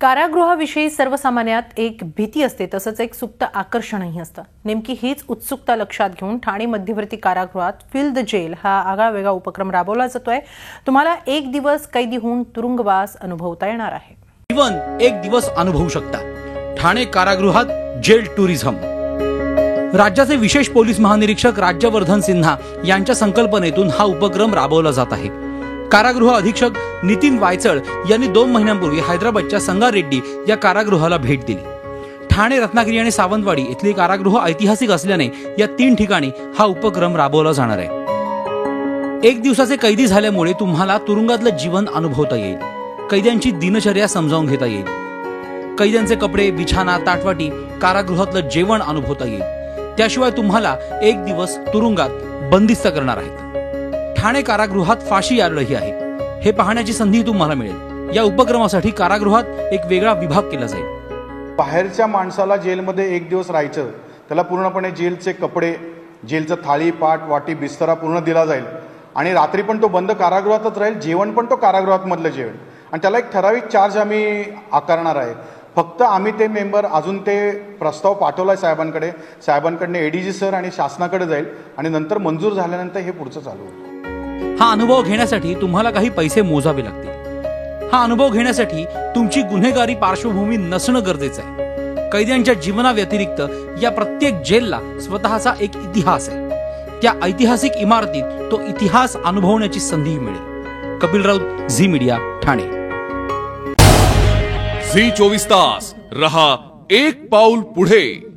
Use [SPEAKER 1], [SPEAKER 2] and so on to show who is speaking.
[SPEAKER 1] कारागृहाविषयी सर्वसामान्यात एक भीती असते, तसंच एक सुप्त आकर्षणही असतं। नेमकी हीच उत्सुकता लक्षात घेऊन ठाणे मध्यवर्ती कारागृहात फील द जेल हा आगळावेगळा उपक्रम राबवला जातोय। तुम्हाला एक दिवस कैदी होऊन तुरुंगवास अनुभवता येणार आहे।
[SPEAKER 2] जीवन एक दिवस अनुभवू शकता। ठाणे कारागृहात जेल टुरिझम। राज्याचे विशेष पोलीस महानिरीक्षक राज्यवर्धन सिन्हा यांच्या संकल्पनेतून हा उपक्रम राबवला जात आहे। कारागृह अधीक्षक नितीन वायचळ यांनी 2 महिन्यांपूर्वी हैदराबादच्या संगारेड्डी या कारागृहाला भेट दिली। ठाणे, रत्नागिरी आणि सावंतवाडी इथली कारागृह ऐतिहासिक असल्याने या 3 ठिकाणी हा उपक्रम राबवला जाणार आहे। एक दिवसाचे कैदी झाल्यामुळे तुम्हाला तुरुंगातलं जीवन अनुभवता येईल। कैद्यांची दिनचर्या समजावून घेता येईल। कैद्यांचे कपडे, बिछाना, ताटवाटी, कारागृहातलं जेवण अनुभवता येईल। त्याशिवाय तुम्हाला एक दिवस तुरुंगात बंदिस्त करणार आहेत। ठाणे कारागृहात फाशी यार्डही आहे। हे पाहण्याची संधी तुम्हाला मिळेल। या उपक्रमासाठी कारागृहात एक वेगळा विभाग केला जाईल।
[SPEAKER 3] बाहेरच्या माणसाला जेलमध्ये एक दिवस राहायचं, त्याला पूर्णपणे जेलचे कपडे, जेलचं थाळी, पाट, वाटी, बिस्तरा पूर्ण दिला जाईल आणि रात्री पण तो बंद कारागृहातच राहील। जेवण पण तो कारागृहात मधलं जेवण आणि त्याला एक ठराविक चार्ज आम्ही आकारणार आहे। फक्त आम्ही ते मेंबर अजून ते प्रस्ताव पाठवलाय साहेबांकडे, साहेबांकडनं एडीजी सर आणि शासनाकडे जाईल आणि नंतर मंजूर झाल्यानंतर हे पुढचं चालू होईल।
[SPEAKER 2] हा अनुभव घेण्यासाठी तुम्हाला काही पैसे मोजावे लागतील। हा अनुभव घेण्यासाठी तुमची गुन्हेगारी पार्श्वभूमी नसणं गरजेचं आहे। कैद्यांच्या जीवनाव्यतिरिक्त या प्रत्येक जेलला स्वतःचा एक इतिहास आहे। त्या ऐतिहासिक इमारतीत तो इतिहास अनुभवण्याची संधी मिळेल। कपिल राऊत, झी मीडिया, ठाणे।
[SPEAKER 4] झी 24 तास रहा एक पाऊल पुढे।